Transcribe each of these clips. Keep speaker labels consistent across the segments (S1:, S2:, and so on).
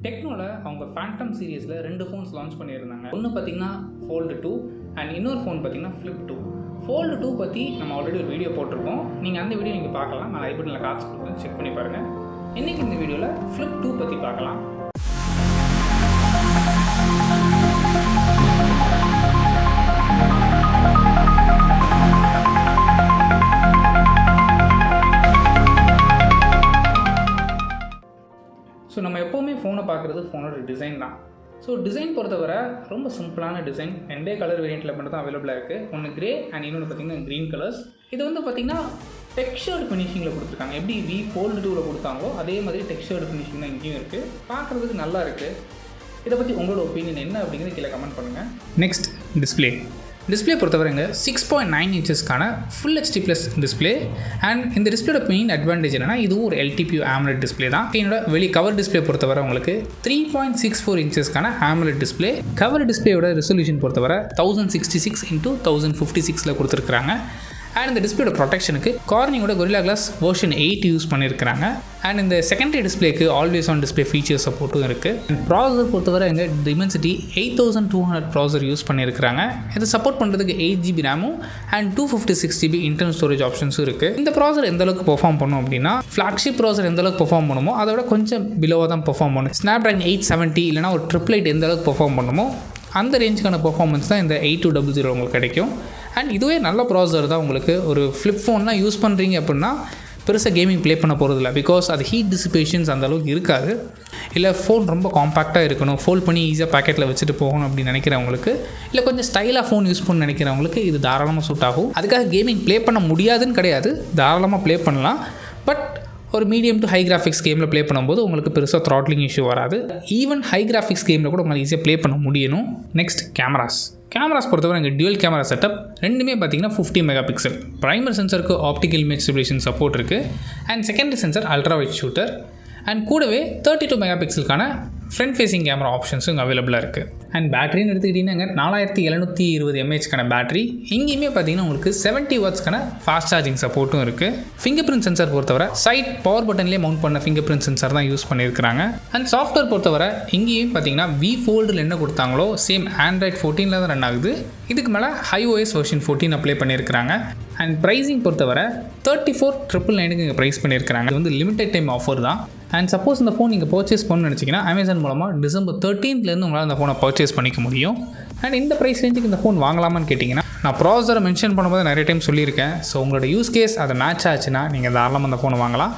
S1: டெக்னோவில் அவங்க ஃபேண்டம் சீரீஸில் 2 phones launch பண்ணியிருந்தாங்க. ஒன்று பார்த்தீங்கன்னா Fold 2 அண்ட் இன்னொரு ஃபோன் பார்த்தீங்கன்னா Flip 2. Fold 2 பற்றி நம்ம ஆல்ரெடி ஒரு வீடியோ போட்டிருக்கோம். நீங்கள் அந்த வீடியோ நீங்கள் பார்க்கலாம். நான் ஐ பட்டனில் காசு கொடுக்குறேன், செக் பண்ணி பாருங்கள். இன்றைக்கி இந்த வீடியோவில் Flip 2 பற்றி பார்க்கலாம். ஸோ நம்ம எப்போவுமே ஃபோனை பார்க்குறது ஃபோனோட டிசைன் தான். ஸோ டிசைன் பொறுத்தவரை ரொம்ப சிம்பிளான டிசைன். 2 கலர் வேரியண்ட்டில் மட்டும் தான் அவைலபிளாக இருக்குது. ஒன்று கிரே அண்ட் இன்னொன்று பார்த்திங்கன்னா க்ரீன் கலர்ஸ். இது வந்து பார்த்திங்கன்னா டெக்ஸ்சர்டு ஃபினிஷிங்கில் கொடுத்துருக்காங்க. எப்படி Fold 2ல் கொடுத்தாங்களோ அதே மாதிரி டெக்ஸ்சர்டு ஃபினிஷிங் தான் இங்கேயும் இருக்குது. பார்க்குறதுக்கு நல்லா இருக்குது. இதை பற்றி உங்களோட ஒப்பீனியன் என்ன அப்படிங்கிறது கீழே கமெண்ட் பண்ணுங்கள். நெக்ஸ்ட் டிஸ்பிளே பொறுத்தவரைங்க 6.9 இன்ச்சஸ்க்கான full HD plus display. And இந்த டிஸ்பிளேட மெயின் அட்வான்டேஜ் என்னன்னா இதுவும் ஒரு LTPO AMOLED டிஸ்பிளே தான். என்னோட வெளி கவர் டிஸ்பிளே பொறுத்தவரை உங்களுக்கு 3.64 இன்ச்சஸ்க்கான AMOLED டிஸ்பிளே. கவர் டிஸ்பிளேயோட ரெசல்யூஷன் பொறுத்தவரை 1066x1056 கொடுத்துருக்காங்க. அண்ட் இந்த டிஸ்பிளேட ப்ரொடெக்ஷனுக்கு கார்னிங்கோட Gorilla Glass வெர்ஷன் 8 யூஸ் பண்ணியிருக்கிறாங்க. அண்ட் இந்த செகண்டரி டிஸ்பிளேக்கு ஆல்வேஸ் ஆன் டிஸ்பிளே ஃபீச்சர் சப்போர்ட்டும் இருக்குது. அண்ட் ப்ராசர் பொறுத்தவரை எங்கள் Dimensity 8200 ப்ராசர் யூஸ் பண்ணியிருக்கிறாங்க. இதை சப்போர்ட் பண்ணுறதுக்கு 8GB ரேமும் அண்ட் 256GB இன்டர்னல் ஸ்டோரேஜ் ஆப்ஷன்ஸும் இருக்குது. இந்த ப்ராசர் எந்த அளவுக்கு பெர்ஃபார்ம் பண்ணும் அப்படின்னா ஃப்ளாக்ஷிப் ப்ராசர் எந்த அளவுக்கு பெர்ஃபார்ம் பண்ணுமோ அதோட கொஞ்சம் பிலோவாக தான் பெர்ஃபார்ம் பண்ணும். Snapdragon 870 இல்லைனா ஒரு 888 எந்த அளவுக்கு பெர்ஃபார்ம் பண்ணுமோ அந்த ரேஞ்சுக்கான பெர்ஃபார்மன்ஸ் தான் இந்த 8200 உங்களுக்கு கிடைக்கும். அண்ட் இதுவே நல்ல ப்ராசர் தான். உங்களுக்கு ஒரு ஃப்ளிப் ஃபோன்லாம் யூஸ் பண்ணுறீங்க அப்படின்னா பெருசாக கேமிங் ப்ளே பண்ண போகிறதில்ல. பிகாஸ் அது ஹீட் டிசிபேஷன்ஸ் அந்தளவுக்கு இருக்காது. இல்லை ஃபோன் ரொம்ப காம்பேக்டாக இருக்கணும், ஃபோல்ட் பண்ணி ஈஸியாக பேக்கெட்டில் வச்சுட்டு போகணும் அப்படின்னு நினைக்கிறவங்களுக்கு, இல்லை கொஞ்சம் ஸ்டைலாக ஃபோன் யூஸ் பண்ண நினைக்கிறவங்களுக்கு இது தாராளமாக சூட் ஆகும். அதுக்காக கேமிங் ப்ளே பண்ண முடியாதுன்னு கிடையாது, தாராளமாக ப்ளே பண்ணலாம். பட் ஒரு மீடியம் டு ஹை கிராஃபிக்ஸ் கேமில் ப்ளே பண்ணும்போது உங்களுக்கு பெருசாக த்ராட்லிங் இஷ்யூ வராது. ஈவன் ஹை கிராஃபிக்ஸ் கேமில் கூட உங்களால் ஈஸியாக ப்ளே பண்ண முடியணும். நெக்ஸ்ட் கேமராஸ் பொறுத்தவரை எங்கள் டியூவல் கேமரா செட்டப் ரெண்டுமே பார்த்தீங்கன்னா 50 மெகாபிக்சல். பிரைமரி சென்சருக்கு ஆப்டிக்கல் இமேஜ் ஸ்டெபிலைசேஷன் சப்போர்ட் இருக்குது. And secondary sensor ultra wide shooter. And கூடவே 32 மெகாபிக்சலுக்கான ஃப்ரண்ட் ஃபேஸிங் கேமரா ஆப்ஷன்ஸும் இங்கே அவைலபிளாக இருக்குது. அண்ட் பேட்டரின்னு எடுத்துக்கிட்டிங்கன்னா 4720 mAhக்கான பேட்டரி. இங்கேயுமே பார்த்தீங்கன்னா உங்களுக்கு 70 வாட்ஸ்க்கான ஃபாஸ்ட் சார்ஜிங் சப்போர்ட்டும் இருக்குது. ஃபிங்கர் பிரிண்ட் சென்சார் பொறுத்தவரை சைட் பவர் பட்டன்லேயே மவுண்ட் பண்ண ஃபிங்கர் பிரிண்ட் சென்சார் தான் யூஸ் பண்ணியிருக்காங்க. அண்ட் சாஃப்ட்வேர் பொறுத்தவரை இங்கேயும் பார்த்தீங்கன்னா Foldல் என்ன கொடுத்தாங்களோ சேம் Android 14 தான் ரன் ஆகுது. இதுக்கு மேலே iOS வெர்ஷன் 14 அப்ளை பண்ணியிருக்கிறாங்க. அண்ட் ப்ரைஸிங் பொறுத்தவரை 34,999 இங்கே ப்ரைஸ் பண்ணியிருக்கிறாங்க. இது வந்து லிமிடெட் டைம் ஆஃபர் தான். அண்ட் சப்போஸ் இந்த ஃபோன் நீங்கள் பர்ச்சேஸ் பண்ணணும்னு நினச்சிங்கன்னா அமேசான் மூலமாக December 13th உங்களால் இந்த ஃபோனை பர்ச்சேஸ் பண்ணிக்க முடியும். அண்ட் இந்த ப்ரைஸ் ரேஞ்சுக்கு இந்த ஃபோன் வாங்கலாமான்னு கேட்டிங்கன்னா நான் ப்ராசரை மென்ஷன் பண்ணும்போது நிறைய டைம் சொல்லியிருக்கேன். ஸோ உங்களோட யூஸ் கேஸ் அதை மேட்ச் ஆச்சுன்னா நீங்கள் தாராளமாக அந்த ஃபோனை வாங்கலாம்.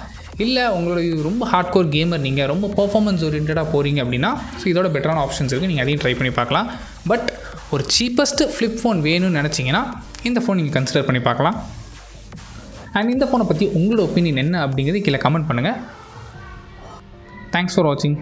S1: இல்லை உங்களோட ரொம்ப ஹார்ட் கோர் கேமர், நீங்கள் ரொம்ப பர்ஃபார்மன்ஸ் ஓரியன்டாக போகிறீங்க அப்படின்னா ஸோ இதோட பெட்டரான ஆப்ஷன்ஸ் இருக்குது, நீங்கள் அதையும் ட்ரை பண்ணி பார்க்கலாம். பட் ஒரு சீப்பஸ்ட்டு ஃப்ளிப் ஃபோன் வேணும்னு நினச்சிங்கன்னா இந்த ஃபோன் நீங்கள் கன்சிடர் பண்ணி பார்க்கலாம். அண்ட் இந்த ஃபோனை பற்றி உங்களோட ஒப்பீனியன் என்ன அப்படிங்கிறது கீழே கமெண்ட் பண்ணுங்கள். Thanks for watching.